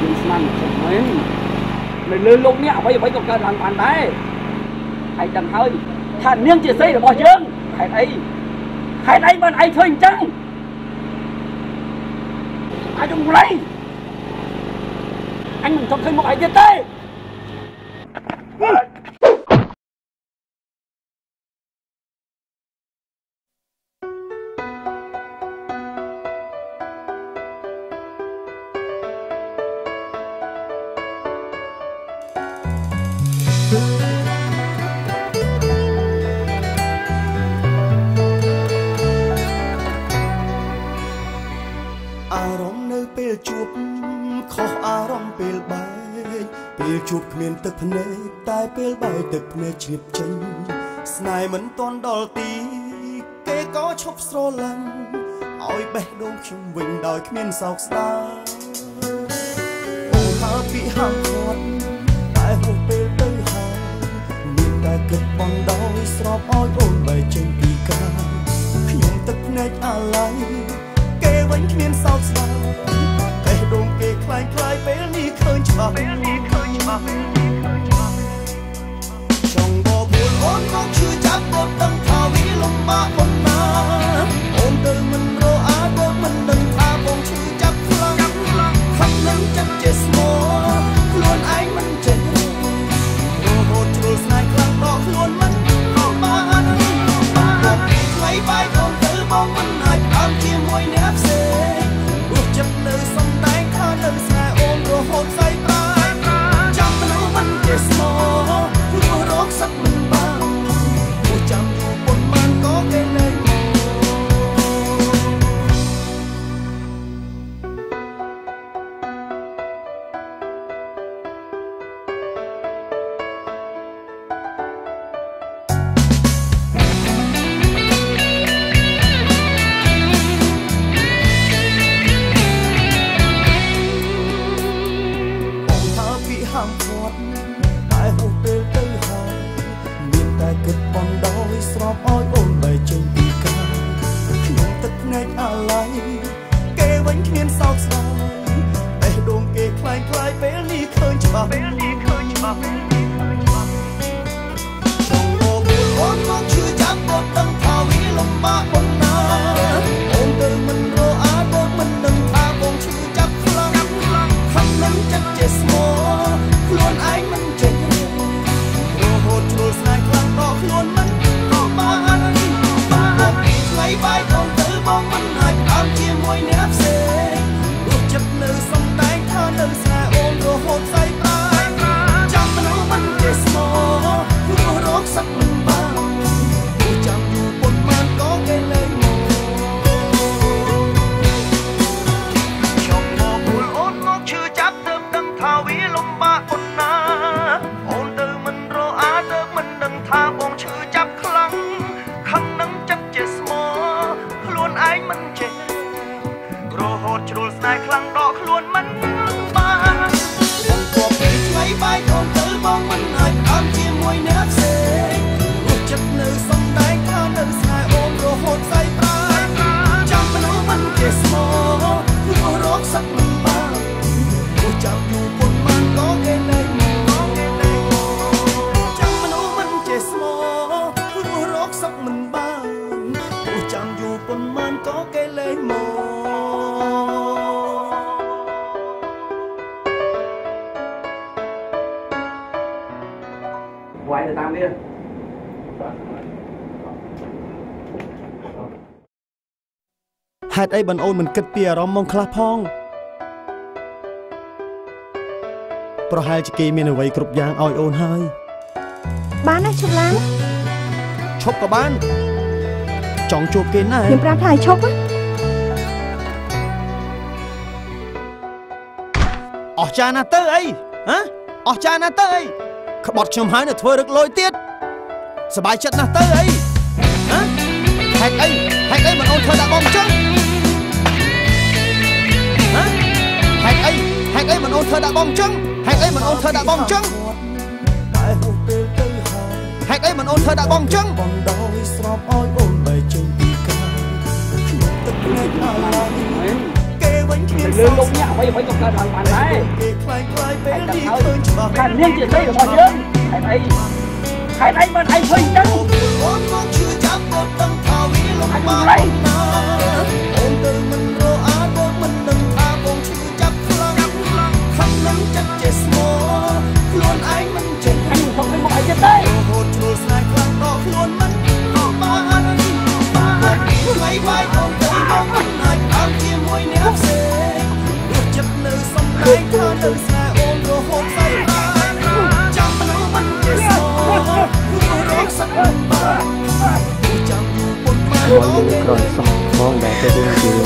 ជាយើងស្មានខ្ញុំវិញនៅលើលោកនេះអ្វីក៏កើតឡើងបានដែរហើយដឹងហើយថានាងជាស្រីរបស់យើងហេតុអីបានឯងធ្វើអញ្ចឹងអាចយំម្លេះអញមិនចង់ឃើញមុខឯងទៀតទេជួបគ្មានទឹកភ្នែកតែពេលបែកទឹកភ្នែកជ្រាបចេញស្នេហ៍មិនទាន់ដល់ទីគេក៏ឈប់ស្រឡាញ់ឲ្យបេះដូងខ្ញុំវិញដោយគ្មានសោកស្ដាយអូនមកពីហាមគាត់តែហូបពេលទៅហើយមានតែគិតបងដោយស្របឲ្យអូនបែកចេញពីកាយខ្ញុំទឹកភ្នែកអាឡ័យគេវិញគ្មានសោកស្ដាយបេះដូងគេคล้ายពេលនេះឃើញច្បាស់ចង់បបួលអូនមកជឿចាប់បត់ដឹងថាវាលំបាកប៉ុណ្ណាអូនទៅមិនរអាទៅមិនដឹងថាបងជឿចាប់ខ្លាំងខាត់នឹងចិត្តជាស្មោខ្លួនឯងមិនចេះរហូតជ្រុលស្នេហ៍ខ្លាំងដល់ខ្លួនមិនបានថ្លៃបាយអូនទៅបងមិនអាចដើរជាមួយអ្នកផ្សេងព្រោះចិត្តនៅសំដែងថានៅស្នេហ៍អូនរហូតស្អីស្មោព្រោះរកសឹកមិនបានព្រោះចាំយូរប៉ុន្មានក៏គេលែងវាយទៅតាមវាហេតុអីបានអូនមិនគិតពីអារម្មណ៍មកខ្លះផងប្រហែលជាគេមានអ្វីគ្រប់យ៉ាងឲ្យអូនហើយបានណាឈប់ឡានឈប់ក៏បានចង់ជួបគេណាខ្ញុំប្រាប់ថាឲ្យឈប់អស់ចាណាស់ទៅអីហ៎អស់ចាណាស់ទៅអីក្បត់ខ្ញុំហើយនៅធ្វើរឹកលយទៀតសบายចិត្តណាស់ទៅអីហ៎ហេតុអីមិនអូនធ្វើដាក់បងអញ្ចឹងហ៎ហេតុអីមិនអូនធ្វើដាក់បងអញ្ចឹងហេតុអីមិនអូនធ្វើដាក់បងអញ្ចឹងតែហូបពេលទៅហើយហេតុអីមិនអូនធ្វើដាក់បងអញ្ចឹងបងដោយស្របឲ្យអូនបែកចេញពីកាយខ្ញុំទឹកភ្នែកអាឡ័យគេវិញគ្នា លើលោកនេះអ្វីអ្វីក៏កើតឡើងបានដែរ គេខ្លាយខ្លាយពេលនេះឃើញច្បាស់ ថានាងជាស្រីរបស់យើងហេតុអីបានឯងធ្វើអញ្ចឹង អូនមកជឿចាប់បត់ដឹងថាវាលំបាកណាស់អូនទៅមិនរកអាបត់មិនដឹងថាបងជឿចាប់ខ្លាំងខាងនឹងចិត្តជាស្មោខ្លួនឯងមិនចេះ អញសុំទៅមកអីទៀតទេ រហូតជ្រុលស្នេហ៍ខ្លាំងដល់ខ្លួនមិនបានថ្ងៃបាយអូនទៅមកមិនអាចបានជាមួយអ្នកផ្សេងរត់ចិត្តនៅសំដែងថានៅស្នេហ៍អូនរហូតស្អីបានចាំមនុស្សមិនចេះស្មោរកសឹកបានចាំយូរពុនបាន Mọi người còn sống ngon đã cho đương